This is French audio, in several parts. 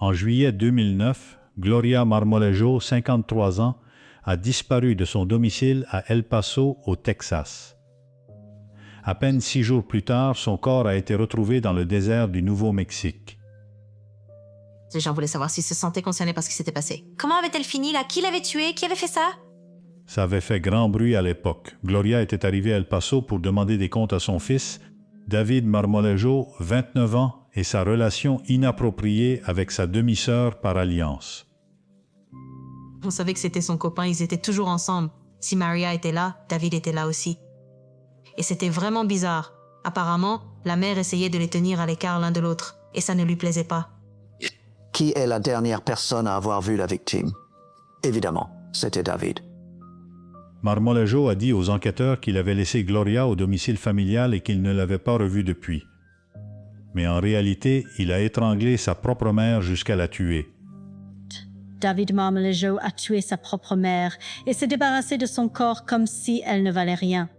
En juillet 2009, Gloria Marmolejo, 53 ans, a disparu de son domicile à El Paso, au Texas. À peine 6 jours plus tard, son corps a été retrouvé dans le désert du Nouveau-Mexique. Les gens voulaient savoir s'ils se sentaient concernés par ce qui s'était passé. Comment avait-elle fini là? Qui l'avait tuée? Qui avait fait ça? Ça avait fait grand bruit à l'époque. Gloria était arrivée à El Paso pour demander des comptes à son fils, David Marmolejo, 29 ans, et sa relation inappropriée avec sa demi-sœur par alliance. On savait que c'était son copain, ils étaient toujours ensemble. Si Maria était là, David était là aussi. Et c'était vraiment bizarre. Apparemment, la mère essayait de les tenir à l'écart l'un de l'autre, et ça ne lui plaisait pas. Qui est la dernière personne à avoir vu la victime? Évidemment, c'était David. Marmolejo a dit aux enquêteurs qu'il avait laissé Gloria au domicile familial et qu'il ne l'avait pas revue depuis. Mais en réalité, il a étranglé sa propre mère jusqu'à la tuer. David Marmolejo a tué sa propre mère et s'est débarrassé de son corps comme si elle ne valait rien.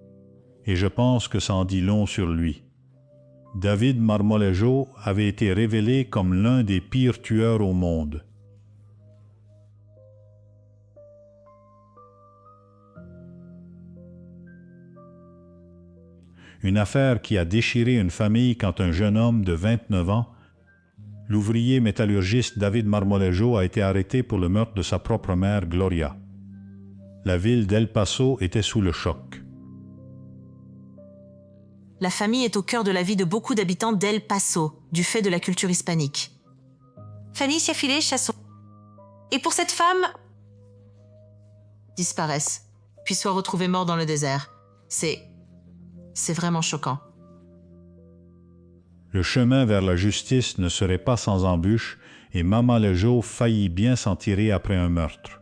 Et je pense que ça en dit long sur lui. David Marmolejo avait été révélé comme l'un des pires tueurs au monde. Une affaire qui a déchiré une famille quand un jeune homme de 29 ans, l'ouvrier métallurgiste David Marmolejo, a été arrêté pour le meurtre de sa propre mère, Gloria. La ville d'El Paso était sous le choc. La famille est au cœur de la vie de beaucoup d'habitants d'El Paso, du fait de la culture hispanique. Fanny s'y a filé chasson. Et pour cette femme, disparaissent, puis soit retrouvée morte dans le désert. C'est vraiment choquant. Le chemin vers la justice ne serait pas sans embûches et Marmolejo faillit bien s'en tirer après un meurtre.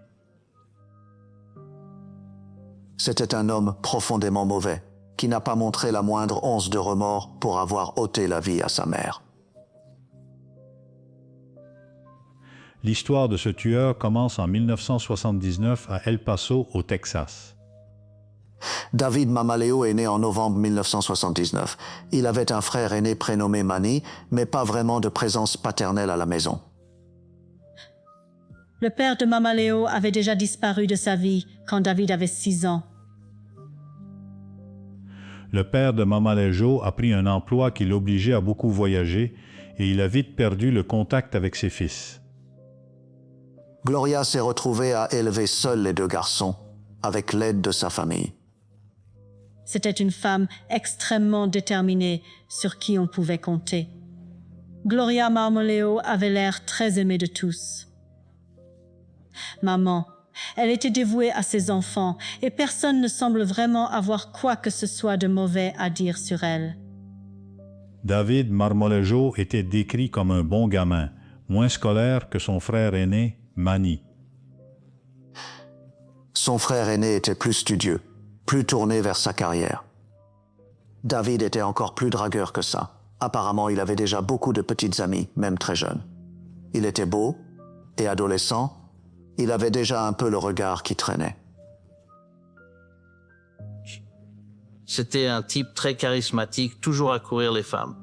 C'était un homme profondément mauvais, qui n'a pas montré la moindre once de remords pour avoir ôté la vie à sa mère. L'histoire de ce tueur commence en 1979 à El Paso, au Texas. David Marmolejo est né en novembre 1979. Il avait un frère aîné prénommé Manny, mais pas vraiment de présence paternelle à la maison. Le père de Marmolejo avait déjà disparu de sa vie quand David avait 6 ans. Le père de Marmolejo a pris un emploi qui l'obligeait à beaucoup voyager et il a vite perdu le contact avec ses fils. Gloria s'est retrouvée à élever seule les 2 garçons, avec l'aide de sa famille. C'était une femme extrêmement déterminée sur qui on pouvait compter. Gloria Marmolejo avait l'air très aimée de tous. Maman, elle était dévouée à ses enfants et personne ne semble vraiment avoir quoi que ce soit de mauvais à dire sur elle. David Marmolejo était décrit comme un bon gamin, moins scolaire que son frère aîné, Manny. Son frère aîné était plus studieux, plus tourné vers sa carrière. David était encore plus dragueur que ça. Apparemment, il avait déjà beaucoup de petites amies, même très jeunes. Il était beau, et adolescent, il avait déjà un peu le regard qui traînait. C'était un type très charismatique, toujours à courir les femmes.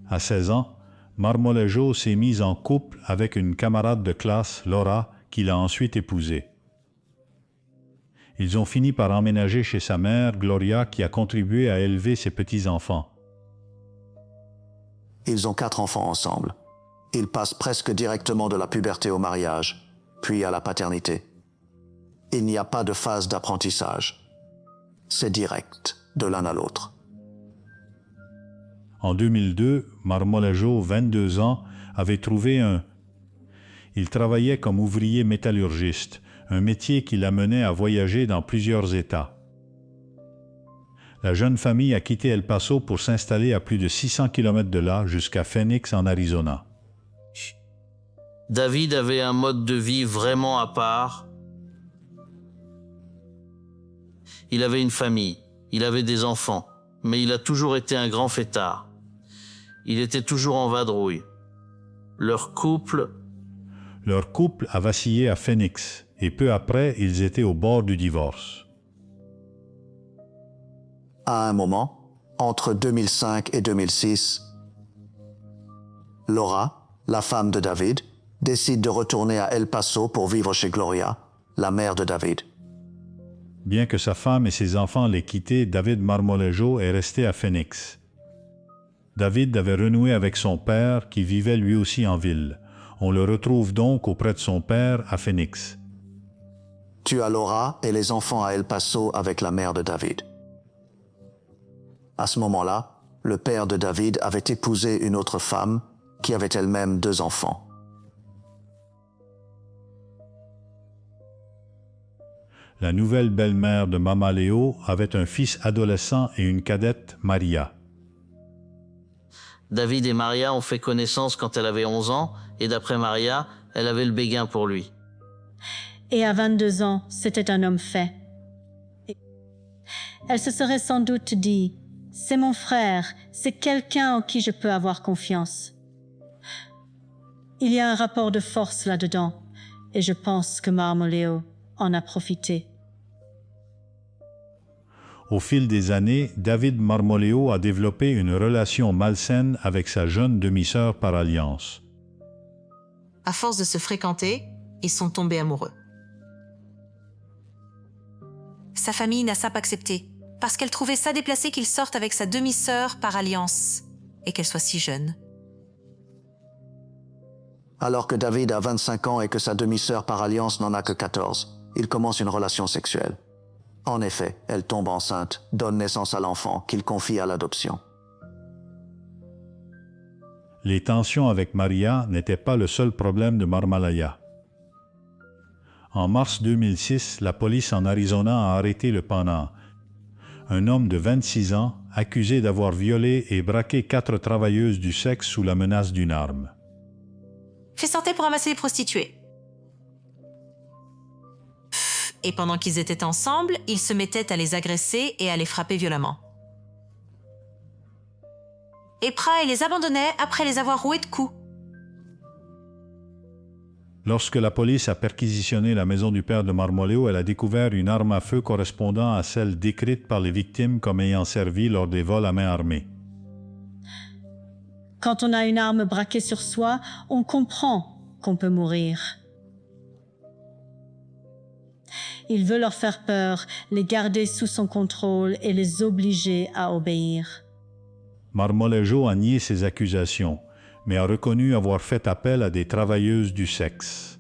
À 16 ans, Marmolejo s'est mise en couple avec une camarade de classe, Laura, qu'il a ensuite épousée. Ils ont fini par emménager chez sa mère, Gloria, qui a contribué à élever ses petits-enfants. Ils ont 4 enfants ensemble. Ils passent presque directement de la puberté au mariage, puis à la paternité. Il n'y a pas de phase d'apprentissage. C'est direct, de l'un à l'autre. En 2002, Marmolejo, 22 ans, avait trouvé un... Il travaillait comme ouvrier métallurgiste, un métier qui l'amenait à voyager dans plusieurs États. La jeune famille a quitté El Paso pour s'installer à plus de 600 km de là, jusqu'à Phoenix, en Arizona. David avait un mode de vie vraiment à part. Il avait une famille, il avait des enfants, mais il a toujours été un grand fêtard. Il était toujours en vadrouille. Leur couple a vacillé à Phoenix, et peu après, ils étaient au bord du divorce. À un moment, entre 2005 et 2006, Laura, la femme de David, décide de retourner à El Paso pour vivre chez Gloria, la mère de David. Bien que sa femme et ses enfants l'aient quitté, David Marmolejo est resté à Phoenix. David avait renoué avec son père qui vivait lui aussi en ville. On le retrouve donc auprès de son père à Phoenix. Tu as Laura et les enfants à El Paso avec la mère de David. À ce moment-là, le père de David avait épousé une autre femme qui avait elle-même 2 enfants. La nouvelle belle-mère de Mama Leo avait un fils adolescent et une cadette, Maria. David et Maria ont fait connaissance quand elle avait 11 ans, et d'après Maria, elle avait le béguin pour lui. Et à 22 ans, c'était un homme fait. Elle se serait sans doute dit, « C'est mon frère, c'est quelqu'un en qui je peux avoir confiance. » Il y a un rapport de force là-dedans, et je pense que Marmolejo en a profité. Au fil des années, David Marmolejo a développé une relation malsaine avec sa jeune demi-sœur par alliance. À force de se fréquenter, ils sont tombés amoureux. Sa famille n'a ça pas accepté, parce qu'elle trouvait ça déplacé qu'il sorte avec sa demi-sœur par alliance, et qu'elle soit si jeune. Alors que David a 25 ans et que sa demi-sœur par alliance n'en a que 14, il commence une relation sexuelle. En effet, elle tombe enceinte, donne naissance à l'enfant qu'il confie à l'adoption. Les tensions avec Maria n'étaient pas le seul problème de Marmalaya. En mars 2006, la police en Arizona a arrêté le Pana, un homme de 26 ans accusé d'avoir violé et braqué 4 travailleuses du sexe sous la menace d'une arme. Fait sortir pour ramasser les prostituées. Et pendant qu'ils étaient ensemble, il se mettait à les agresser et à les frapper violemment. Et Prae les abandonnait après les avoir roués de coups. Lorsque la police a perquisitionné la maison du père de Marmolejo, elle a découvert une arme à feu correspondant à celle décrite par les victimes comme ayant servi lors des vols à main armée. Quand on a une arme braquée sur soi, on comprend qu'on peut mourir. Il veut leur faire peur, les garder sous son contrôle et les obliger à obéir. Marmolejo a nié ces accusations, mais a reconnu avoir fait appel à des travailleuses du sexe.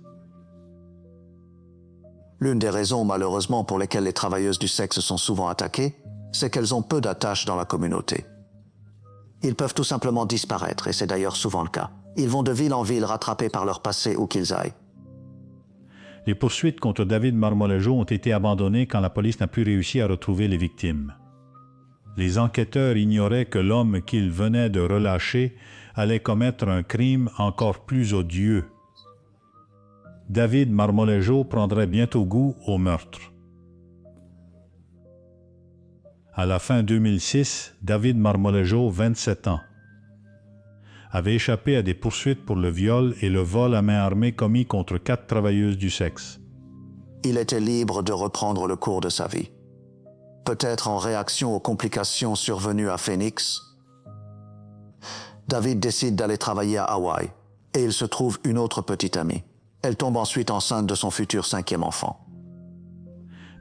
L'une des raisons, malheureusement, pour lesquelles les travailleuses du sexe sont souvent attaquées, c'est qu'elles ont peu d'attaches dans la communauté. Ils peuvent tout simplement disparaître, et c'est d'ailleurs souvent le cas. Ils vont de ville en ville rattrapés par leur passé où qu'ils aillent. Les poursuites contre David Marmolejo ont été abandonnées quand la police n'a plus réussi à retrouver les victimes. Les enquêteurs ignoraient que l'homme qu'ils venaient de relâcher allait commettre un crime encore plus odieux. David Marmolejo prendrait bientôt goût au meurtre. À la fin 2006, David Marmolejo, 27 ans, avait échappé à des poursuites pour le viol et le vol à main armée commis contre 4 travailleuses du sexe. Il était libre de reprendre le cours de sa vie. Peut-être en réaction aux complications survenues à Phoenix, David décide d'aller travailler à Hawaï et il se trouve une autre petite amie. Elle tombe ensuite enceinte de son futur 5e enfant.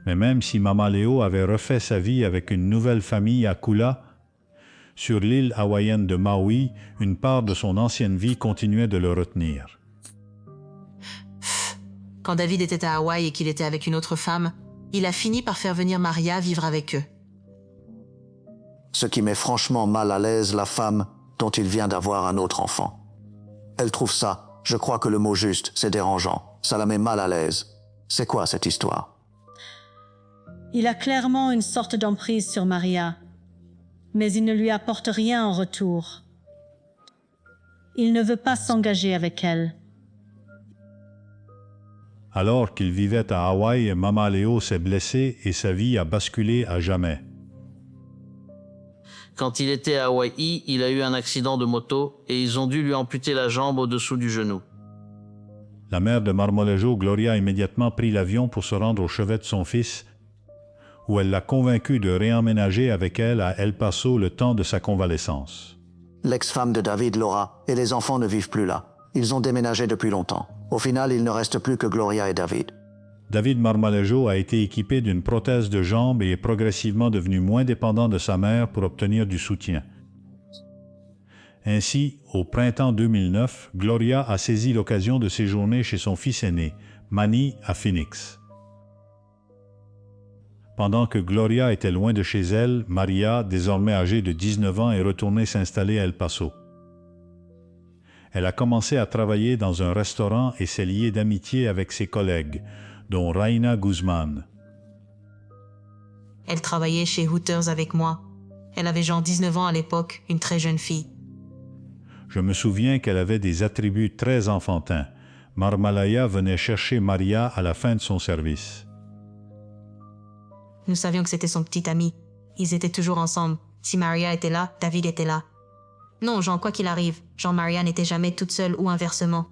Mais même si Mama Leo avait refait sa vie avec une nouvelle famille à Kula, sur l'île hawaïenne de Maui, une part de son ancienne vie continuait de le retenir. Quand David était à Hawaï et qu'il était avec une autre femme, il a fini par faire venir Maria vivre avec eux. Ce qui met franchement mal à l'aise la femme dont il vient d'avoir un autre enfant. Elle trouve ça, je crois que le mot juste, c'est dérangeant. Ça la met mal à l'aise. C'est quoi cette histoire? Il a clairement une sorte d'emprise sur Maria, mais il ne lui apporte rien en retour. Il ne veut pas s'engager avec elle. Alors qu'il vivait à Hawaï, Mama Leo s'est blessée et sa vie a basculé à jamais. Quand il était à Hawaï, il a eu un accident de moto et ils ont dû lui amputer la jambe au-dessous du genou. La mère de Marmolejo, Gloria, a immédiatement pris l'avion pour se rendre au chevet de son fils, où elle l'a convaincu de réemménager avec elle à El Paso le temps de sa convalescence. L'ex-femme de David, Laura, et les enfants ne vivent plus là. Ils ont déménagé depuis longtemps. Au final, il ne reste plus que Gloria et David. David Marmolejo a été équipé d'une prothèse de jambe et est progressivement devenu moins dépendant de sa mère pour obtenir du soutien. Ainsi, au printemps 2009, Gloria a saisi l'occasion de séjourner chez son fils aîné, Manny, à Phoenix. Pendant que Gloria était loin de chez elle, Maria, désormais âgée de 19 ans, est retournée s'installer à El Paso. Elle a commencé à travailler dans un restaurant et s'est liée d'amitié avec ses collègues, dont Raina Guzman. Elle travaillait chez Hooters avec moi. Elle avait genre 19 ans à l'époque, une très jeune fille. Je me souviens qu'elle avait des attributs très enfantins. Marmalaya venait chercher Maria à la fin de son service. Nous savions que c'était son petit ami. Ils étaient toujours ensemble. Si Maria était là, David était là. Non, genre quoi qu'il arrive, genre Maria n'était jamais toute seule ou inversement.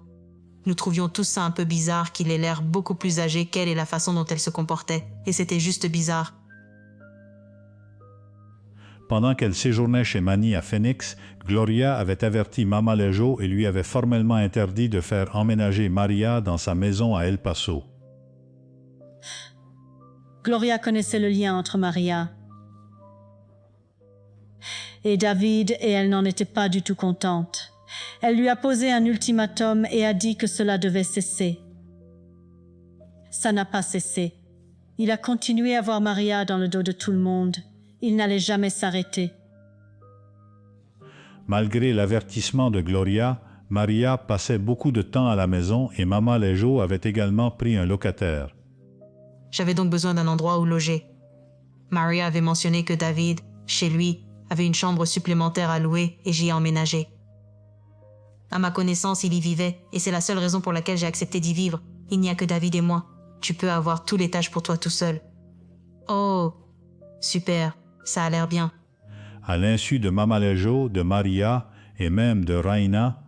Nous trouvions tous ça un peu bizarre qu'il ait l'air beaucoup plus âgé qu'elle et la façon dont elle se comportait. Et c'était juste bizarre. Pendant qu'elle séjournait chez Manny à Phoenix, Gloria avait averti Marmolejo et lui avait formellement interdit de faire emménager Maria dans sa maison à El Paso. Gloria connaissait le lien entre Maria et David et elle n'en était pas du tout contente. Elle lui a posé un ultimatum et a dit que cela devait cesser. Ça n'a pas cessé. Il a continué à voir Maria dans le dos de tout le monde. Il n'allait jamais s'arrêter. Malgré l'avertissement de Gloria, Maria passait beaucoup de temps à la maison et Marmolejo avait également pris un locataire. J'avais donc besoin d'un endroit où loger. Maria avait mentionné que David, chez lui, avait une chambre supplémentaire à louer et j'y ai emménagé. À ma connaissance, il y vivait et c'est la seule raison pour laquelle j'ai accepté d'y vivre. Il n'y a que David et moi. Tu peux avoir tout l'étage pour toi tout seul. Oh, super, ça a l'air bien. À l'insu de Marmolejo, de Maria et même de Raina,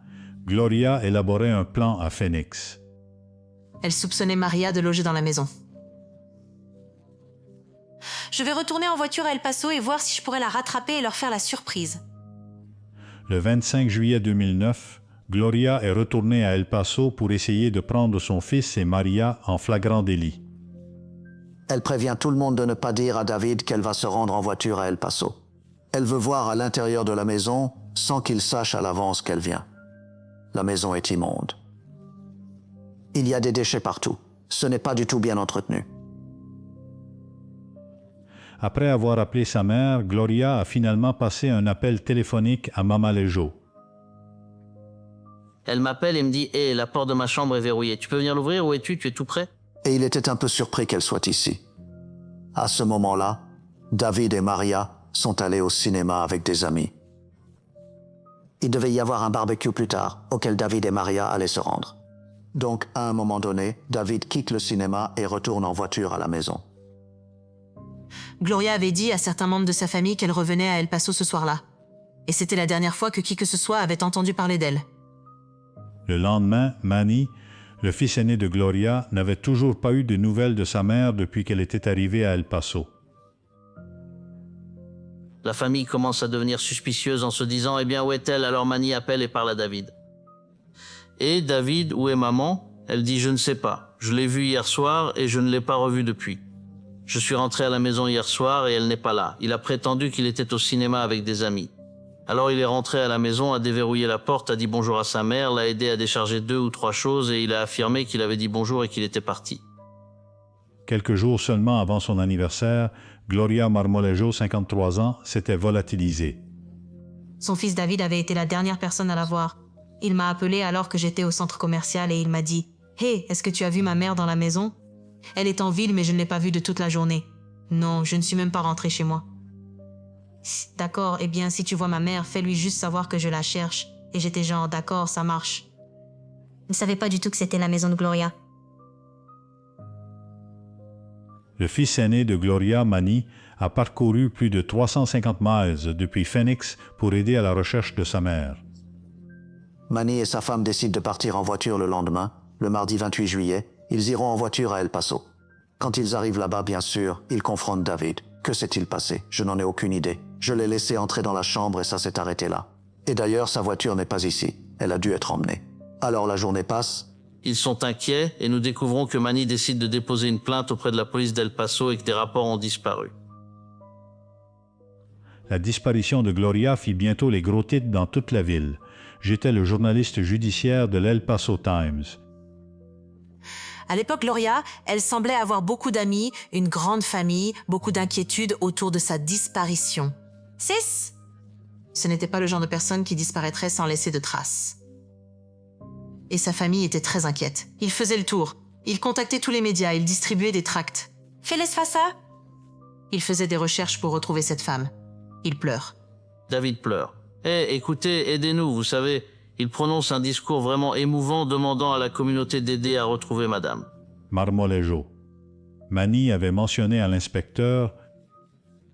Gloria élaborait un plan à Phoenix. Elle soupçonnait Maria de loger dans la maison. Je vais retourner en voiture à El Paso et voir si je pourrais la rattraper et leur faire la surprise. Le 25 juillet 2009, Gloria est retournée à El Paso pour essayer de prendre son fils et Maria en flagrant délit. Elle prévient tout le monde de ne pas dire à David qu'elle va se rendre en voiture à El Paso. Elle veut voir à l'intérieur de la maison sans qu'il sache à l'avance qu'elle vient. La maison est immonde. Il y a des déchets partout. Ce n'est pas du tout bien entretenu. Après avoir appelé sa mère, Gloria a finalement passé un appel téléphonique à Marmolejo. Elle m'appelle et me dit « Hé, la porte de ma chambre est verrouillée. Tu peux venir l'ouvrir? Où es-tu? Tu es tout prêt ?» Et il était un peu surpris qu'elle soit ici. À ce moment-là, David et Maria sont allés au cinéma avec des amis. Il devait y avoir un barbecue plus tard, auquel David et Maria allaient se rendre. Donc, à un moment donné, David quitte le cinéma et retourne en voiture à la maison. Gloria avait dit à certains membres de sa famille qu'elle revenait à El Paso ce soir-là. Et c'était la dernière fois que qui que ce soit avait entendu parler d'elle. Le lendemain, Manny, le fils aîné de Gloria, n'avait toujours pas eu de nouvelles de sa mère depuis qu'elle était arrivée à El Paso. La famille commence à devenir suspicieuse en se disant « Eh bien, où est-elle ?» Alors Manny appelle et parle à David. Et David, où est maman? Elle dit « Je ne sais pas. Je l'ai vue hier soir et je ne l'ai pas revue depuis. Je suis rentré à la maison hier soir et elle n'est pas là. Il a prétendu qu'il était au cinéma avec des amis. Alors il est rentré à la maison, a déverrouillé la porte, a dit bonjour à sa mère, l'a aidé à décharger 2 ou 3 choses et il a affirmé qu'il avait dit bonjour et qu'il était parti. » Quelques jours seulement avant son anniversaire, Gloria Marmolejo, 53 ans, s'était volatilisée. Son fils David avait été la dernière personne à la voir. Il m'a appelé alors que j'étais au centre commercial et il m'a dit « Hey, est-ce que tu as vu ma mère dans la maison? Elle est en ville mais je ne l'ai pas vue de toute la journée. Non, je ne suis même pas rentrée chez moi. » D'accord, eh bien si tu vois ma mère, fais-lui juste savoir que je la cherche. Et j'étais genre d'accord, ça marche. Je ne savais pas du tout que c'était la maison de Gloria. Le fils aîné de Gloria, Manny, a parcouru plus de 350 miles depuis Phoenix pour aider à la recherche de sa mère. Manny et sa femme décident de partir en voiture le lendemain, le mardi 28 juillet. Ils iront en voiture à El Paso. Quand ils arrivent là-bas, bien sûr, ils confrontent David. Que s'est-il passé? Je n'en ai aucune idée. Je l'ai laissé entrer dans la chambre et ça s'est arrêté là. Et d'ailleurs, sa voiture n'est pas ici. Elle a dû être emmenée. Alors la journée passe. Ils sont inquiets et nous découvrons que Manny décide de déposer une plainte auprès de la police d'El Paso et que des rapports ont disparu. La disparition de Gloria fit bientôt les gros titres dans toute la ville. J'étais le journaliste judiciaire de l'El Paso Times. À l'époque, Gloria, elle semblait avoir beaucoup d'amis, une grande famille, beaucoup d'inquiétudes autour de sa disparition. 6. Ce n'était pas le genre de personne qui disparaîtrait sans laisser de traces. Et sa famille était très inquiète. Il faisait le tour. Il contactait tous les médias, il distribuait des tracts. Félix Fassa? Il faisait des recherches pour retrouver cette femme. Il pleure. David pleure. Écoutez, aidez-nous, vous savez. Il prononce un discours vraiment émouvant demandant à la communauté d'aider à retrouver madame. Marmolejo. Manny avait mentionné à l'inspecteur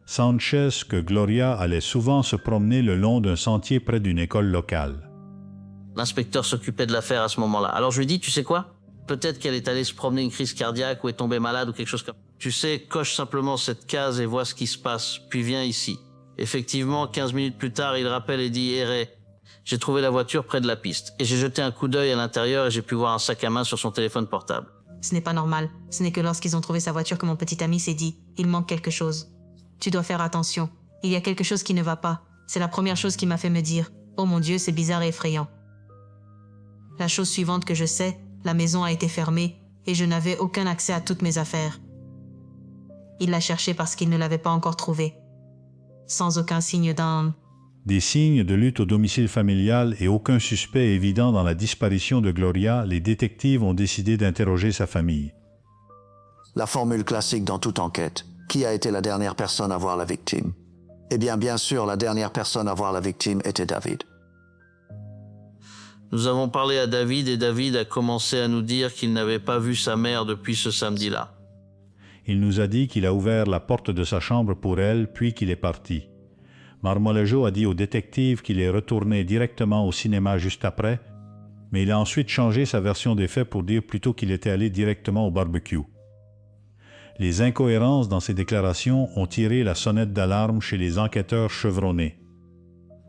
Sanchez que Gloria allait souvent se promener le long d'un sentier près d'une école locale. L'inspecteur s'occupait de l'affaire à ce moment-là. Alors je lui dis, tu sais quoi? Peut-être qu'elle est allée se promener une crise cardiaque ou est tombée malade ou quelque chose comme ça. Tu sais, coche simplement cette case et vois ce qui se passe, puis viens ici. Effectivement, 15 minutes plus tard, il rappelle et dit, Ray, j'ai trouvé la voiture près de la piste et j'ai jeté un coup d'œil à l'intérieur et j'ai pu voir un sac à main sur son téléphone portable. Ce n'est pas normal. Ce n'est que lorsqu'ils ont trouvé sa voiture que mon petit ami s'est dit « Il manque quelque chose. Tu dois faire attention. Il y a quelque chose qui ne va pas. » C'est la première chose qui m'a fait me dire « Oh mon Dieu, c'est bizarre et effrayant. » La chose suivante que je sais, la maison a été fermée et je n'avais aucun accès à toutes mes affaires. Il l'a cherchée parce qu'il ne l'avait pas encore trouvée. Sans aucun signe d'un... Des signes de lutte au domicile familial et aucun suspect évident dans la disparition de Gloria, les détectives ont décidé d'interroger sa famille. La formule classique dans toute enquête. Qui a été la dernière personne à voir la victime? Eh bien sûr, la dernière personne à voir la victime était David. Nous avons parlé à David et David a commencé à nous dire qu'il n'avait pas vu sa mère depuis ce samedi-là. Il nous a dit qu'il a ouvert la porte de sa chambre pour elle, puis qu'il est parti. Marmolejo a dit au détective qu'il est retourné directement au cinéma juste après, mais il a ensuite changé sa version des faits pour dire plutôt qu'il était allé directement au barbecue. Les incohérences dans ses déclarations ont tiré la sonnette d'alarme chez les enquêteurs chevronnés.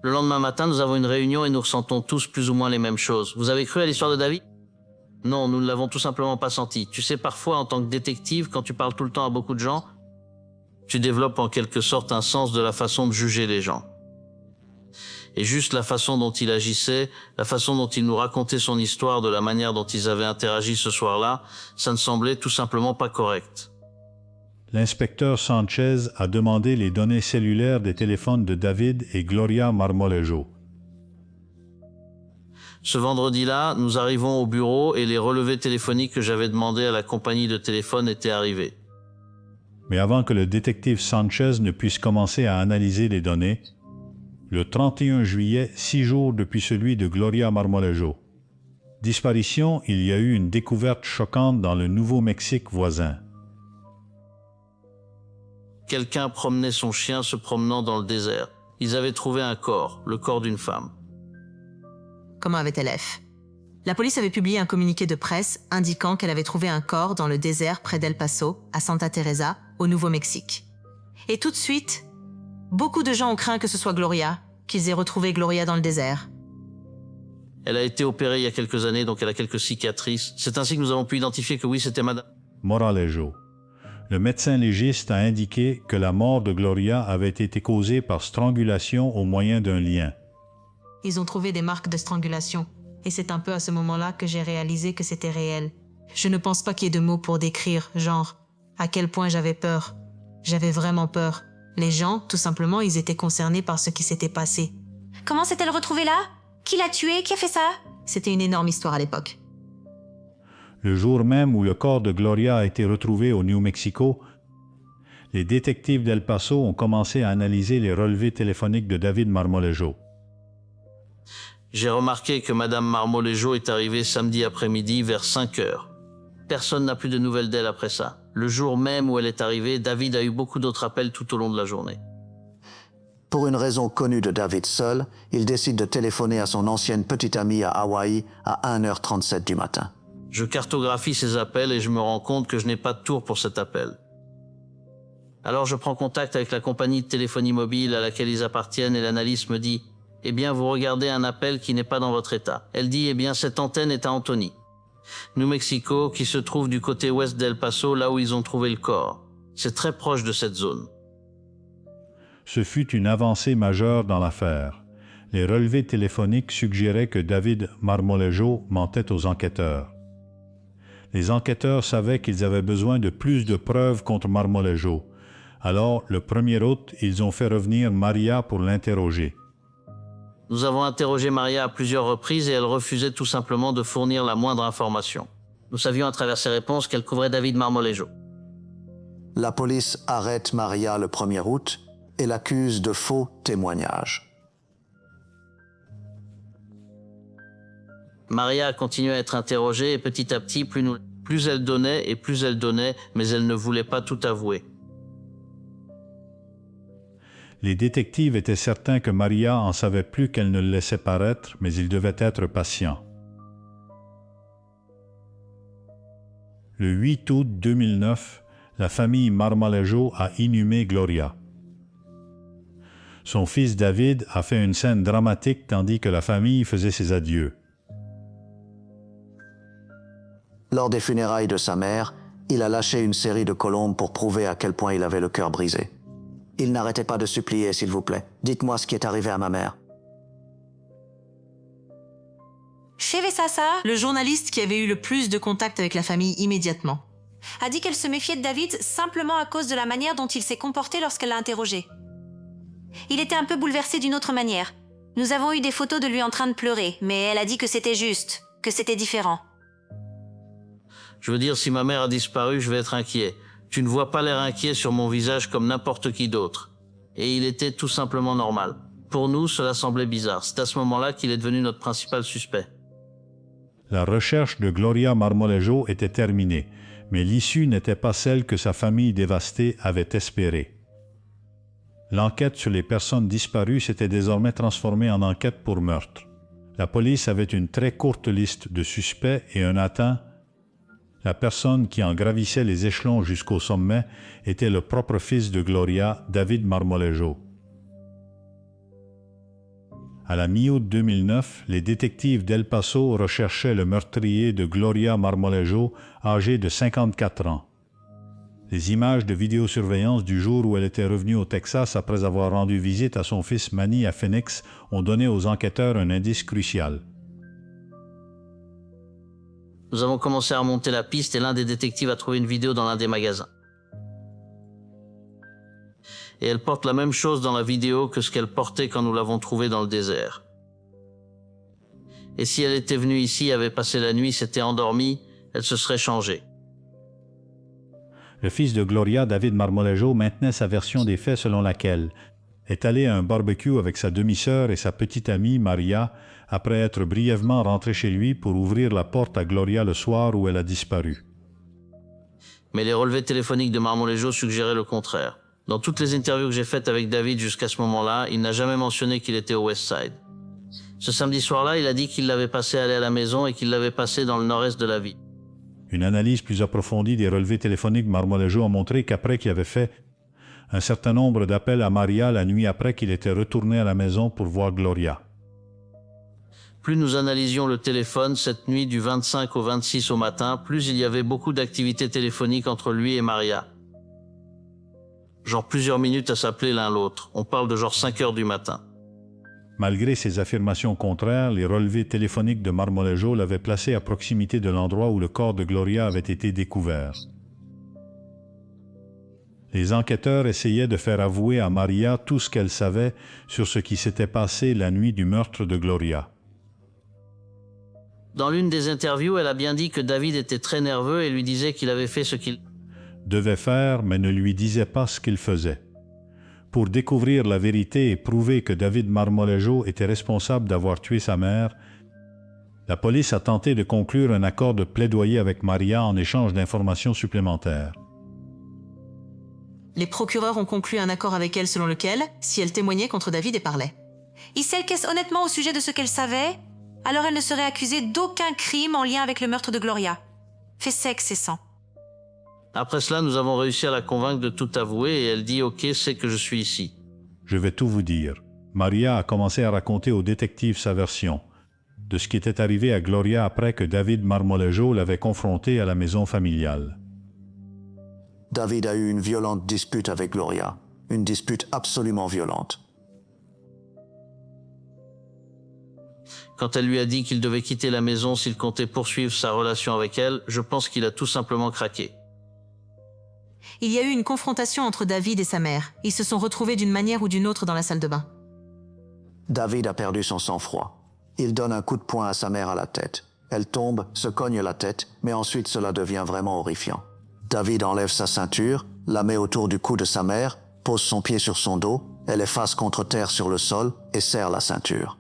Le lendemain matin, nous avons une réunion et nous ressentons tous plus ou moins les mêmes choses. Vous avez cru à l'histoire de David? Non, nous ne l'avons tout simplement pas senti. Tu sais, parfois, en tant que détective, quand tu parles tout le temps à beaucoup de gens, tu développes en quelque sorte un sens de la façon de juger les gens. Et juste la façon dont il agissait, la façon dont il nous racontait son histoire, de la manière dont ils avaient interagi ce soir-là, ça ne semblait tout simplement pas correct. L'inspecteur Sanchez a demandé les données cellulaires des téléphones de David et Gloria Marmolejo. Ce vendredi-là, nous arrivons au bureau et les relevés téléphoniques que j'avais demandés à la compagnie de téléphone étaient arrivés. Mais avant que le détective Sanchez ne puisse commencer à analyser les données, le 31 juillet, 6 jours depuis celui de Gloria Marmolejo. Disparition, il y a eu une découverte choquante dans le Nouveau-Mexique voisin. Quelqu'un promenait son chien se promenant dans le désert. Ils avaient trouvé un corps, le corps d'une femme. Comment avait-elle F? La police avait publié un communiqué de presse indiquant qu'elle avait trouvé un corps dans le désert près d'El Paso, à Santa Teresa, au Nouveau-Mexique. Et tout de suite, beaucoup de gens ont craint que ce soit Gloria, qu'ils aient retrouvé Gloria dans le désert. Elle a été opérée il y a quelques années, donc elle a quelques cicatrices. C'est ainsi que nous avons pu identifier que oui, c'était madame Moralejo. Le médecin légiste a indiqué que la mort de Gloria avait été causée par strangulation au moyen d'un lien. Ils ont trouvé des marques de strangulation, et c'est un peu à ce moment-là que j'ai réalisé que c'était réel. Je ne pense pas qu'il y ait de mots pour décrire, genre, à quel point j'avais peur. J'avais vraiment peur. Les gens, tout simplement, ils étaient concernés par ce qui s'était passé. Comment s'est-elle retrouvée là? Qui l'a tuée? Qui a fait ça? C'était une énorme histoire à l'époque. Le jour même où le corps de Gloria a été retrouvé au New Mexico, les détectives d'El Paso ont commencé à analyser les relevés téléphoniques de David Marmolejo. J'ai remarqué que madame Marmolejo est arrivée samedi après-midi vers 5 heures. Personne n'a plus de nouvelles d'elle après ça. Le jour même où elle est arrivée, David a eu beaucoup d'autres appels tout au long de la journée. Pour une raison connue de David seul, il décide de téléphoner à son ancienne petite amie à Hawaï à 1h37 du matin. Je cartographie ces appels et je me rends compte que je n'ai pas de tour pour cet appel. Alors je prends contact avec la compagnie de téléphonie mobile à laquelle ils appartiennent et l'analyste me dit Eh bien, vous regardez un appel qui n'est pas dans votre état. Elle dit, eh bien, cette antenne est à Anthony, New Mexico, qui se trouve du côté ouest d'El Paso, là où ils ont trouvé le corps. C'est très proche de cette zone. Ce fut une avancée majeure dans l'affaire. Les relevés téléphoniques suggéraient que David Marmolejo mentait aux enquêteurs. Les enquêteurs savaient qu'ils avaient besoin de plus de preuves contre Marmolejo. Alors, le 1er août, ils ont fait revenir Maria pour l'interroger. Nous avons interrogé Maria à plusieurs reprises et elle refusait tout simplement de fournir la moindre information. Nous savions à travers ses réponses qu'elle couvrait David Marmolejo. La police arrête Maria le 1er août et l'accuse de faux témoignages. Maria a continué à être interrogée et petit à petit, plus elle donnait et plus elle donnait, mais elle ne voulait pas tout avouer. Les détectives étaient certains que Maria en savait plus qu'elle ne le laissait paraître, mais ils devaient être patients. Le 8 août 2009, la famille Marmolejo a inhumé Gloria. Son fils David a fait une scène dramatique tandis que la famille faisait ses adieux. Lors des funérailles de sa mère, il a lâché une série de colombes pour prouver à quel point il avait le cœur brisé. Il n'arrêtait pas de supplier, s'il vous plaît. Dites-moi ce qui est arrivé à ma mère. Chez Vesassa Le journaliste qui avait eu le plus de contact avec la famille immédiatement. a dit qu'elle se méfiait de David simplement à cause de la manière dont il s'est comporté lorsqu'elle l'a interrogé. Il était un peu bouleversé d'une autre manière. Nous avons eu des photos de lui en train de pleurer, mais elle a dit que c'était juste, que c'était différent. Je veux dire, si ma mère a disparu, je vais être inquiet. Tu ne vois pas l'air inquiet sur mon visage comme n'importe qui d'autre. Et il était tout simplement normal. Pour nous, cela semblait bizarre. C'est à ce moment-là qu'il est devenu notre principal suspect. La recherche de Gloria Marmolejo était terminée, mais l'issue n'était pas celle que sa famille dévastée avait espérée. L'enquête sur les personnes disparues s'était désormais transformée en enquête pour meurtre. La police avait une très courte liste de suspects et un atteint. La personne qui en gravissait les échelons jusqu'au sommet était le propre fils de Gloria, David Marmolejo. À la mi-août 2009, les détectives d'El Paso recherchaient le meurtrier de Gloria Marmolejo, âgé de 54 ans. Les images de vidéosurveillance du jour où elle était revenue au Texas après avoir rendu visite à son fils Manny à Phoenix ont donné aux enquêteurs un indice crucial. Nous avons commencé à remonter la piste et l'un des détectives a trouvé une vidéo dans l'un des magasins. Et elle porte la même chose dans la vidéo que ce qu'elle portait quand nous l'avons trouvée dans le désert. Et si elle était venue ici, avait passé la nuit, s'était endormie, elle se serait changée. Le fils de Gloria, David Marmolejo, maintenait sa version des faits selon laquelle est allé à un barbecue avec sa demi-sœur et sa petite amie Maria après être brièvement rentré chez lui pour ouvrir la porte à Gloria le soir où elle a disparu. Mais les relevés téléphoniques de Marmolejo suggéraient le contraire. Dans toutes les interviews que j'ai faites avec David jusqu'à ce moment-là, il n'a jamais mentionné qu'il était au West Side. Ce samedi soir-là, il a dit qu'il l'avait passé aller à la maison et qu'il l'avait passé dans le nord-est de la ville. Une analyse plus approfondie des relevés téléphoniques de Marmolejo a montré qu'après qu'il avait fait un certain nombre d'appels à Maria la nuit après qu'il était retourné à la maison pour voir Gloria. Plus nous analysions le téléphone cette nuit du 25 au 26 au matin, plus il y avait beaucoup d'activités téléphoniques entre lui et Maria. Genre plusieurs minutes à s'appeler l'un l'autre. On parle de genre 5 heures du matin. Malgré ses affirmations contraires, les relevés téléphoniques de Marmolejo l'avaient placé à proximité de l'endroit où le corps de Gloria avait été découvert. Les enquêteurs essayaient de faire avouer à Maria tout ce qu'elle savait sur ce qui s'était passé la nuit du meurtre de Gloria. Dans l'une des interviews, elle a bien dit que David était très nerveux et lui disait qu'il avait fait ce qu'il devait faire, mais ne lui disait pas ce qu'il faisait. Pour découvrir la vérité et prouver que David Marmolejo était responsable d'avoir tué sa mère, la police a tenté de conclure un accord de plaidoyer avec Maria en échange d'informations supplémentaires. Les procureurs ont conclu un accord avec elle selon lequel, si elle témoignait contre David et parlait. Il s'enquête honnêtement au sujet de ce qu'elle savait, alors elle ne serait accusée d'aucun crime en lien avec le meurtre de Gloria. Fait sec, c'est sang. Après cela, nous avons réussi à la convaincre de tout avouer et elle dit « Ok, c'est que je suis ici ». Je vais tout vous dire. Maria a commencé à raconter au détective sa version de ce qui était arrivé à Gloria après que David Marmolejo l'avait confrontée à la maison familiale. David a eu une violente dispute avec Gloria, une dispute absolument violente. Quand elle lui a dit qu'il devait quitter la maison s'il comptait poursuivre sa relation avec elle, je pense qu'il a tout simplement craqué. Il y a eu une confrontation entre David et sa mère. Ils se sont retrouvés d'une manière ou d'une autre dans la salle de bain. David a perdu son sang-froid. Il donne un coup de poing à sa mère à la tête. Elle tombe, se cogne la tête, mais ensuite cela devient vraiment horrifiant. David enlève sa ceinture, la met autour du cou de sa mère, pose son pied sur son dos, elle est face contre terre sur le sol et serre la ceinture.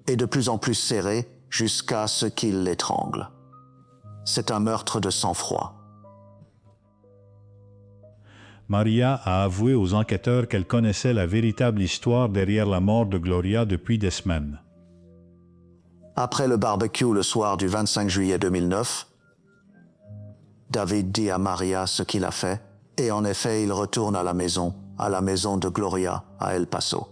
Et de plus en plus serrée jusqu'à ce qu'il l'étrangle. C'est un meurtre de sang-froid. Maria a avoué aux enquêteurs qu'elle connaissait la véritable histoire derrière la mort de Gloria depuis des semaines. Après le barbecue le soir du 25 juillet 2009, David dit à Maria ce qu'il a fait, et en effet il retourne à la maison de Gloria à El Paso.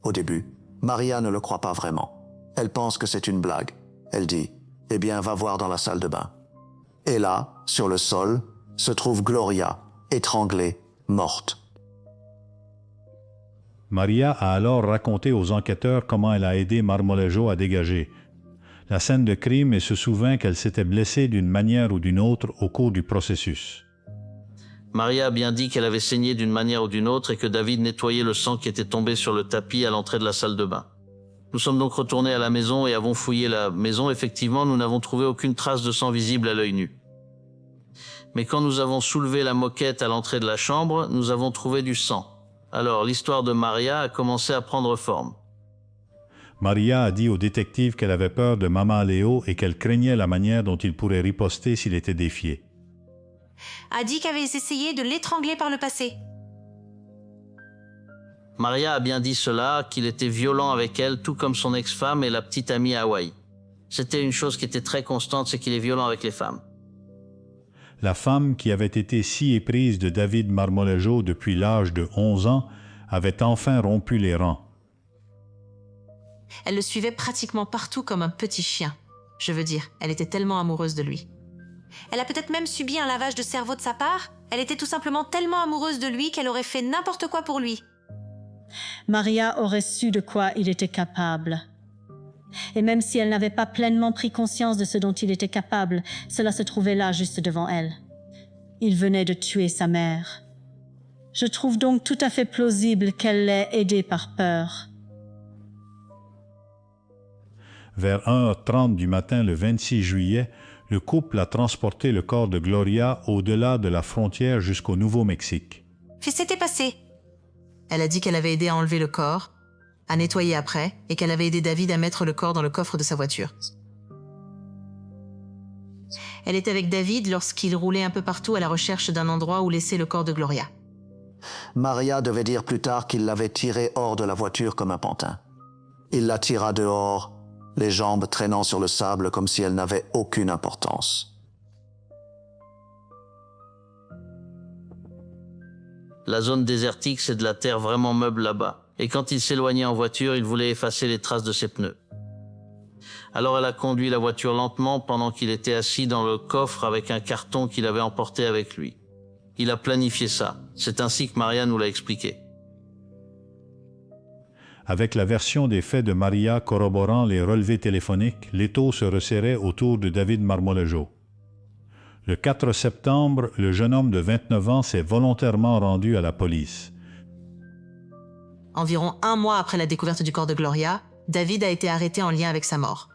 Au début, Maria ne le croit pas vraiment. Elle pense que c'est une blague. Elle dit « Eh bien, va voir dans la salle de bain ». Et là, sur le sol, se trouve Gloria, étranglée, morte. Maria a alors raconté aux enquêteurs comment elle a aidé Marmolejo à dégager la scène de crime et se souvint qu'elle s'était blessée d'une manière ou d'une autre au cours du processus. Maria a bien dit qu'elle avait saigné d'une manière ou d'une autre et que David nettoyait le sang qui était tombé sur le tapis à l'entrée de la salle de bain. Nous sommes donc retournés à la maison et avons fouillé la maison. Effectivement, nous n'avons trouvé aucune trace de sang visible à l'œil nu. Mais quand nous avons soulevé la moquette à l'entrée de la chambre, nous avons trouvé du sang. Alors, l'histoire de Maria a commencé à prendre forme. Maria a dit au détective qu'elle avait peur de Maman Léo et qu'elle craignait la manière dont il pourrait riposter s'il était défié. A dit qu'avait essayé de l'étrangler par le passé. Maria a bien dit cela, qu'il était violent avec elle, tout comme son ex-femme et la petite amie à Hawaï. C'était une chose qui était très constante, c'est qu'il est violent avec les femmes. La femme qui avait été si éprise de David Marmolejo depuis l'âge de 11 ans avait enfin rompu les rangs. Elle le suivait pratiquement partout comme un petit chien. Je veux dire, elle était tellement amoureuse de lui. Elle a peut-être même subi un lavage de cerveau de sa part. Elle était tout simplement tellement amoureuse de lui qu'elle aurait fait n'importe quoi pour lui. Maria aurait su de quoi il était capable. Et même si elle n'avait pas pleinement pris conscience de ce dont il était capable, cela se trouvait là juste devant elle. Il venait de tuer sa mère. Je trouve donc tout à fait plausible qu'elle l'ait aidé par peur. Vers 1h30 du matin le 26 juillet, le couple a transporté le corps de Gloria au-delà de la frontière jusqu'au Nouveau-Mexique. Qu'est-ce qui s'était passé? Elle a dit qu'elle avait aidé à enlever le corps, à nettoyer après, et qu'elle avait aidé David à mettre le corps dans le coffre de sa voiture. Elle était avec David lorsqu'il roulait un peu partout à la recherche d'un endroit où laisser le corps de Gloria. Maria devait dire plus tard qu'il l'avait tirée hors de la voiture comme un pantin. Il la tira dehors, les jambes traînant sur le sable comme si elles n'avaient aucune importance. La zone désertique, c'est de la terre vraiment meuble là-bas. Et quand il s'éloignait en voiture, il voulait effacer les traces de ses pneus. Alors elle a conduit la voiture lentement pendant qu'il était assis dans le coffre avec un carton qu'il avait emporté avec lui. Il a planifié ça. C'est ainsi que Maria nous l'a expliqué. Avec la version des faits de Maria corroborant les relevés téléphoniques, l'étau se resserrait autour de David Marmolejo. Le 4 septembre, le jeune homme de 29 ans s'est volontairement rendu à la police. Environ 1 mois après la découverte du corps de Gloria, David a été arrêté en lien avec sa mort.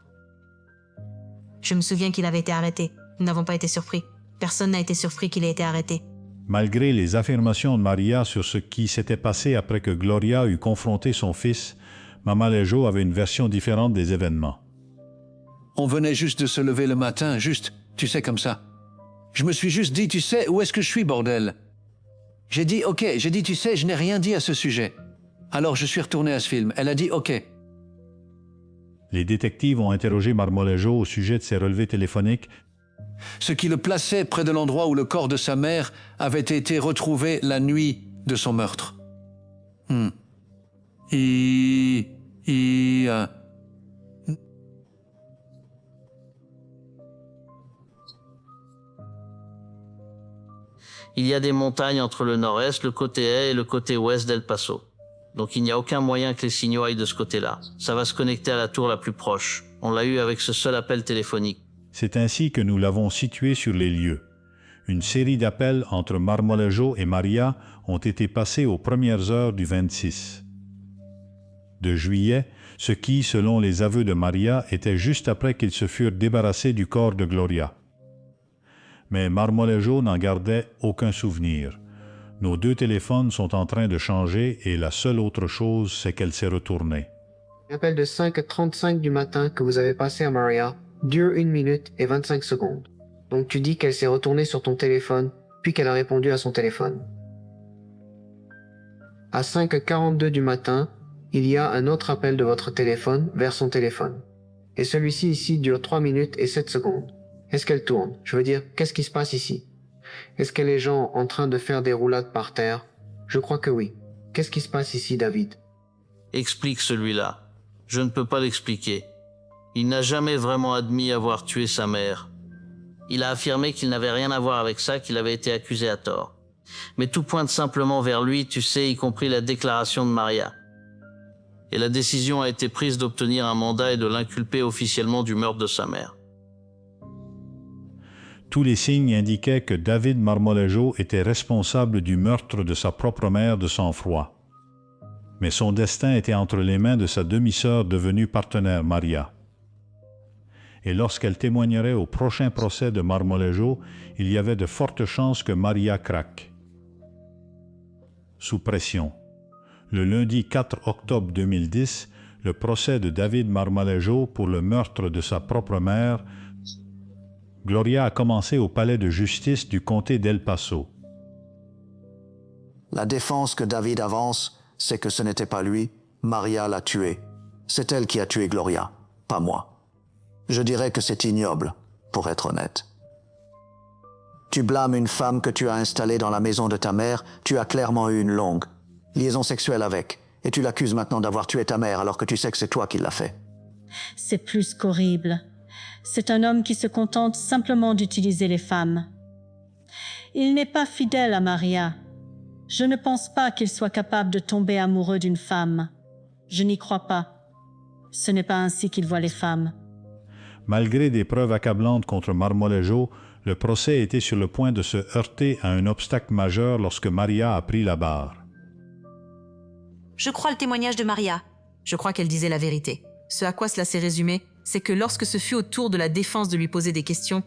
Je me souviens qu'il avait été arrêté. Nous n'avons pas été surpris. Personne n'a été surpris qu'il ait été arrêté. Malgré les affirmations de Maria sur ce qui s'était passé après que Gloria eut confronté son fils, Marmolejo avait une version différente des événements. On venait juste de se lever le matin, juste, tu sais, comme ça. Je me suis juste dit, tu sais, où est-ce que je suis, bordel? J'ai dit, tu sais, je n'ai rien dit à ce sujet. Alors je suis retourné à ce film. Elle a dit, ok. Les détectives ont interrogé Marmolejo au sujet de ses relevés téléphoniques. Ce qui le plaçait près de l'endroit où le corps de sa mère avait été retrouvé la nuit de son meurtre. Il y a des montagnes entre le nord-est, le côté est et le côté ouest d'El Paso. Donc il n'y a aucun moyen que les signaux aillent de ce côté-là. Ça va se connecter à la tour la plus proche. On l'a eu avec ce seul appel téléphonique. C'est ainsi que nous l'avons situé sur les lieux. Une série d'appels entre Marmolejo et Maria ont été passés aux premières heures du 26 de juillet, ce qui, selon les aveux de Maria, était juste après qu'ils se furent débarrassés du corps de Gloria. Mais Marmolejo n'en gardait aucun souvenir. Nos deux téléphones sont en train de changer et la seule autre chose, c'est qu'elle s'est retournée. L'appel de 5h35 du matin que vous avez passé à Maria dure 1 minute et 25 secondes. Donc tu dis qu'elle s'est retournée sur ton téléphone, puis qu'elle a répondu à son téléphone. À 5h42 du matin, il y a un autre appel de votre téléphone vers son téléphone. Et celui-ci ici dure 3 minutes et 7 secondes. Est-ce qu'elle tourne? Je veux dire, qu'est-ce qui se passe ici? Est-ce que les gens en train de faire des roulades par terre? Je crois que oui. Qu'est-ce qui se passe ici, David? Explique celui-là. Je ne peux pas l'expliquer. Il n'a jamais vraiment admis avoir tué sa mère. Il a affirmé qu'il n'avait rien à voir avec ça, qu'il avait été accusé à tort. Mais tout pointe simplement vers lui, tu sais, y compris la déclaration de Maria. Et la décision a été prise d'obtenir un mandat et de l'inculper officiellement du meurtre de sa mère. Tous les signes indiquaient que David Marmolejo était responsable du meurtre de sa propre mère de sang-froid. Mais son destin était entre les mains de sa demi-sœur devenue partenaire, Maria. Et lorsqu'elle témoignerait au prochain procès de Marmolejo, il y avait de fortes chances que Maria craque. Sous pression. Le lundi 4 octobre 2010, le procès de David Marmolejo pour le meurtre de sa propre mère, Gloria a commencé au palais de justice du comté d'El Paso. La défense que David avance, c'est que ce n'était pas lui, Maria l'a tué. C'est elle qui a tué Gloria, pas moi. Je dirais que c'est ignoble, pour être honnête. Tu blâmes une femme que tu as installée dans la maison de ta mère, tu as clairement eu une longue liaison sexuelle avec, et tu l'accuses maintenant d'avoir tué ta mère alors que tu sais que c'est toi qui l'as fait. C'est plus qu'horrible. C'est un homme qui se contente simplement d'utiliser les femmes. Il n'est pas fidèle à Maria. Je ne pense pas qu'il soit capable de tomber amoureux d'une femme. Je n'y crois pas. Ce n'est pas ainsi qu'il voit les femmes. Malgré des preuves accablantes contre Marmolejo, le procès était sur le point de se heurter à un obstacle majeur lorsque Maria a pris la barre. Je crois le témoignage de Maria. Je crois qu'elle disait la vérité. Ce à quoi cela s'est résumé, c'est que lorsque ce fut au tour de la défense de lui poser des questions,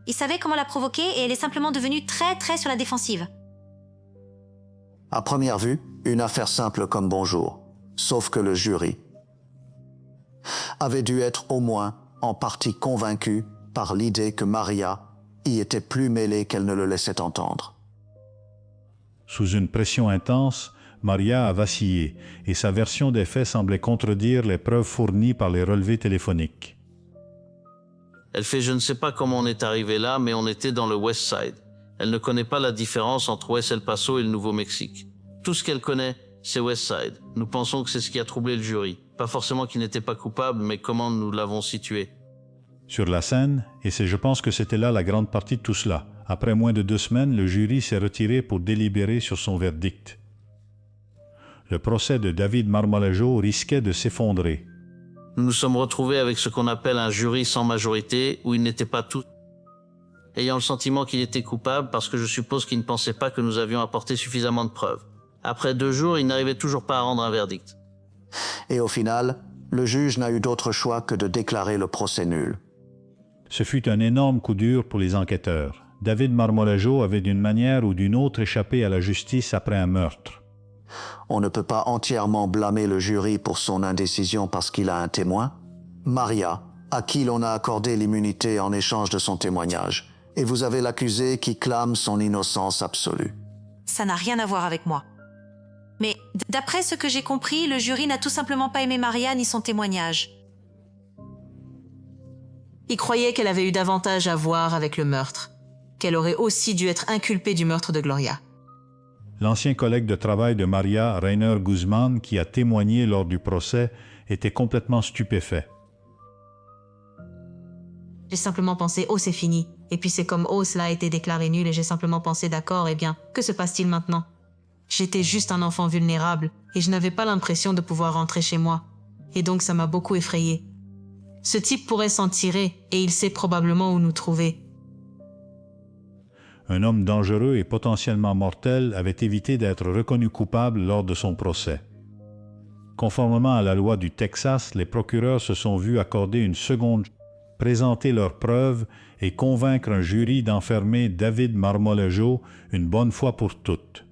Il savait comment la provoquer et elle est simplement devenue très sur la défensive. À première vue, une affaire simple comme bonjour. Sauf que le jury avait dû être au moins en partie convaincu par l'idée que Maria y était plus mêlée qu'elle ne le laissait entendre. Sous une pression intense, Maria a vacillé et sa version des faits semblait contredire les preuves fournies par les relevés téléphoniques. Elle fait je ne sais pas comment on est arrivé là, mais on était dans le West Side. Elle ne connaît pas la différence entre West El Paso et le Nouveau-Mexique. Tout ce qu'elle connaît, c'est West Side. Nous pensons que c'est ce qui a troublé le jury. Pas forcément qu'il n'était pas coupable, mais comment nous l'avons situé. Sur la scène, et je pense que c'était là la grande partie de tout cela, après moins de 2 semaines, le jury s'est retiré pour délibérer sur son verdict. Le procès de David Marmolejo risquait de s'effondrer. Nous nous sommes retrouvés avec ce qu'on appelle un jury sans majorité, où il n'était pas tout, ayant le sentiment qu'il était coupable parce que je suppose qu'il ne pensait pas que nous avions apporté suffisamment de preuves. Après 2 jours, il n'arrivait toujours pas à rendre un verdict. Et au final, le juge n'a eu d'autre choix que de déclarer le procès nul. Ce fut un énorme coup dur pour les enquêteurs. David Marmolejo avait d'une manière ou d'une autre échappé à la justice après un meurtre. On ne peut pas entièrement blâmer le jury pour son indécision parce qu'il a un témoin. Maria, à qui l'on a accordé l'immunité en échange de son témoignage, et vous avez l'accusé qui clame son innocence absolue. Ça n'a rien à voir avec moi. Mais d'après ce que j'ai compris, le jury n'a tout simplement pas aimé Maria ni son témoignage. il croyait qu'elle avait eu davantage à voir avec le meurtre, qu'elle aurait aussi dû être inculpée du meurtre de Gloria. L'ancien collègue de travail de Maria, Rainer Guzman, qui a témoigné lors du procès, était complètement stupéfait. J'ai simplement pensé « Oh, c'est fini ». Et puis c'est comme « Oh, cela a été déclaré nul » et j'ai simplement pensé « D'accord, eh bien, que se passe-t-il maintenant ?» J'étais juste un enfant vulnérable et je n'avais pas l'impression de pouvoir rentrer chez moi. Et donc ça m'a beaucoup effrayée. Ce type pourrait s'en tirer et il sait probablement où nous trouver. Un homme dangereux et potentiellement mortel avait évité d'être reconnu coupable lors de son procès. Conformément à la loi du Texas, les procureurs se sont vus accorder une seconde, présenter leurs preuves et convaincre un jury d'enfermer David Marmolejo une bonne fois pour toutes.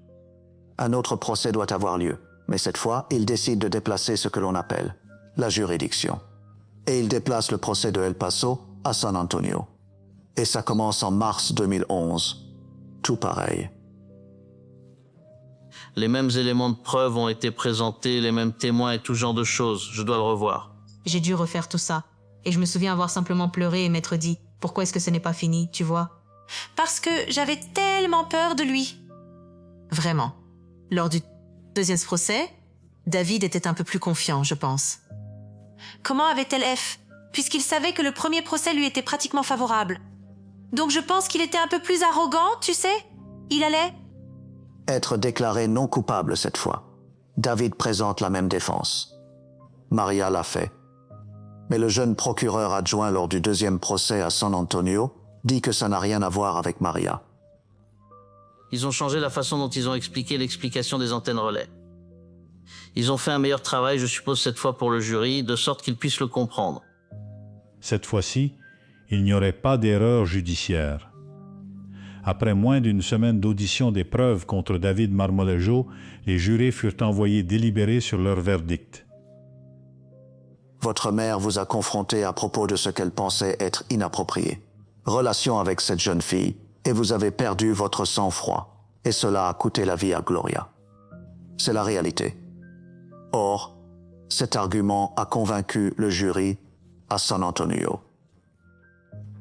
Un autre procès doit avoir lieu, mais cette fois, il décide de déplacer ce que l'on appelle la juridiction. Et il déplace le procès de El Paso à San Antonio. Et ça commence en mars 2011. Tout pareil. Les mêmes éléments de preuve ont été présentés, les mêmes témoins et tout genre de choses. Je dois le revoir. J'ai dû refaire tout ça. Et je me souviens avoir simplement pleuré et m'être dit « Pourquoi est-ce que ce n'est pas fini, tu vois ?» Parce que j'avais tellement peur de lui. Vraiment. Lors du deuxième procès, David était un peu plus confiant, je pense. Comment avait-elle F, puisqu'il savait que le premier procès lui était pratiquement favorable. Donc je pense qu'il était un peu plus arrogant, tu sais. Il allait... Être déclaré non coupable cette fois. David présente la même défense. Maria l'a fait. Mais le jeune procureur adjoint lors du deuxième procès à San Antonio dit que ça n'a rien à voir avec Maria. Ils ont changé la façon dont ils ont expliqué l'explication des antennes relais. Ils ont fait un meilleur travail, je suppose, cette fois pour le jury, de sorte qu'ils puissent le comprendre. Cette fois-ci, il n'y aurait pas d'erreur judiciaire. Après moins d'une semaine d'audition des preuves contre David Marmolejo, les jurés furent envoyés délibérer sur leur verdict. Votre mère vous a confronté à propos de ce qu'elle pensait être inapproprié. Relation avec cette jeune fille, et vous avez perdu votre sang-froid. Et cela a coûté la vie à Gloria. C'est la réalité. Or, cet argument a convaincu le jury à San Antonio.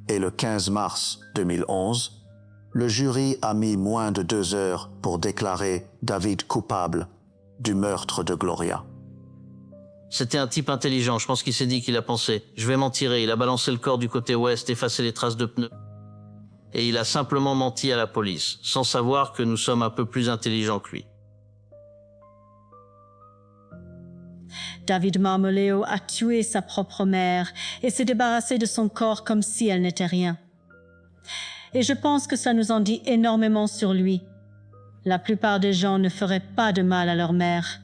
Et le 15 mars 2011, le jury a mis moins de 2 heures pour déclarer David coupable du meurtre de Gloria. C'était un type intelligent, je pense qu'il s'est dit qu'il a pensé « Je vais m'en tirer », il a balancé le corps du côté ouest, effacé les traces de pneus. Et il a simplement menti à la police, sans savoir que nous sommes un peu plus intelligents que lui. David Marmolejo a tué sa propre mère et s'est débarrassé de son corps comme si elle n'était rien. Et je pense que ça nous en dit énormément sur lui. La plupart des gens ne feraient pas de mal à leur mère.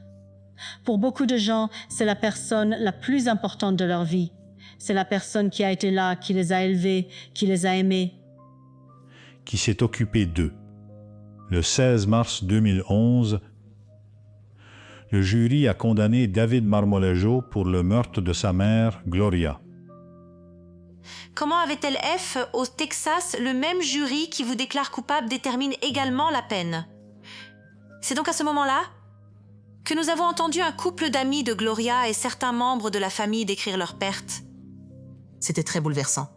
Pour beaucoup de gens, c'est la personne la plus importante de leur vie. C'est la personne qui a été là, qui les a élevés, qui les a aimés. Qui s'est occupé d'eux. Le 16 mars 2011, le jury a condamné David Marmolejo pour le meurtre de sa mère, Gloria. Comment avait-elle F, au Texas, le même jury qui vous déclare coupable détermine également la peine? C'est donc à ce moment-là que nous avons entendu un couple d'amis de Gloria et certains membres de la famille décrire leur perte. C'était très bouleversant.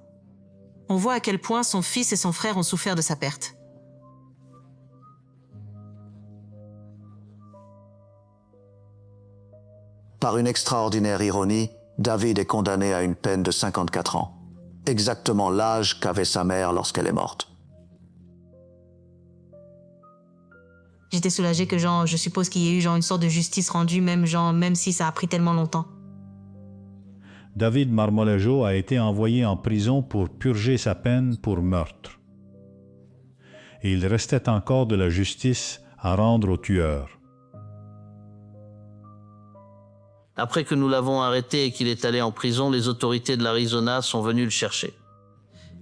On voit à quel point son fils et son frère ont souffert de sa perte. Par une extraordinaire ironie, David est condamné à une peine de 54 ans. Exactement l'âge qu'avait sa mère lorsqu'elle est morte. J'étais soulagée que je suppose qu'il y ait eu une sorte de justice rendue, même si ça a pris tellement longtemps. David Marmolejo a été envoyé en prison pour purger sa peine pour meurtre. Et il restait encore de la justice à rendre au tueur. Après que nous l'avons arrêté et qu'il est allé en prison, les autorités de l'Arizona sont venues le chercher.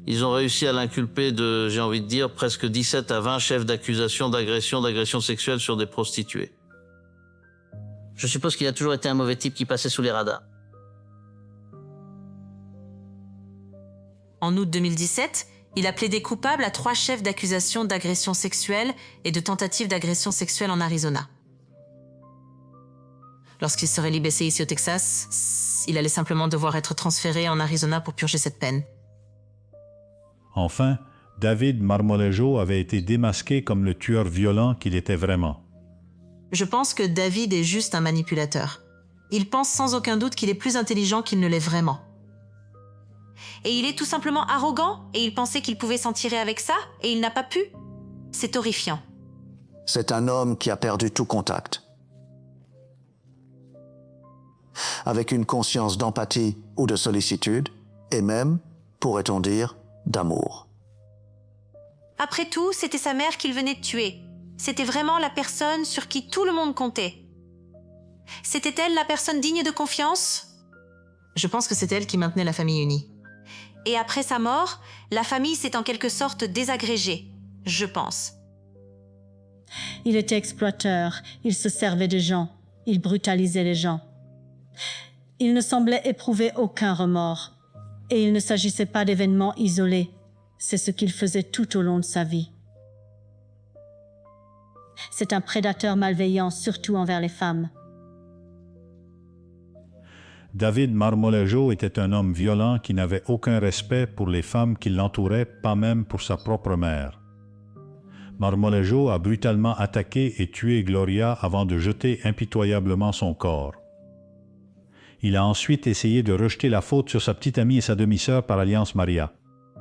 Ils ont réussi à l'inculper de, j'ai envie de dire, presque 17 à 20 chefs d'accusation d'agression sexuelle sur des prostituées. Je suppose qu'il a toujours été un mauvais type qui passait sous les radars. En août 2017, il a plaidé coupable à 3 chefs d'accusation d'agression sexuelle et de tentative d'agression sexuelle en Arizona. Lorsqu'il serait libéré ici au Texas, il allait simplement devoir être transféré en Arizona pour purger cette peine. Enfin, David Marmolejo avait été démasqué comme le tueur violent qu'il était vraiment. Je pense que David est juste un manipulateur. Il pense sans aucun doute qu'il est plus intelligent qu'il ne l'est vraiment. Et il est tout simplement arrogant et il pensait qu'il pouvait s'en tirer avec ça et il n'a pas pu. C'est horrifiant. C'est un homme qui a perdu tout contact. Avec une conscience d'empathie ou de sollicitude, et même, pourrait-on dire, d'amour. Après tout, c'était sa mère qu'il venait de tuer. C'était vraiment la personne sur qui tout le monde comptait. C'était-elle la personne digne de confiance? Je pense que c'est elle qui maintenait la famille unie. Et après sa mort, la famille s'est en quelque sorte désagrégée, je pense. Il était exploiteur, il se servait de gens, il brutalisait les gens. Il ne semblait éprouver aucun remords. Et il ne s'agissait pas d'événements isolés. C'est ce qu'il faisait tout au long de sa vie. C'est un prédateur malveillant, surtout envers les femmes. David Marmolejo était un homme violent qui n'avait aucun respect pour les femmes qui l'entouraient, pas même pour sa propre mère. Marmolejo a brutalement attaqué et tué Gloria avant de jeter impitoyablement son corps. Il a ensuite essayé de rejeter la faute sur sa petite amie et sa demi-sœur par alliance Maria.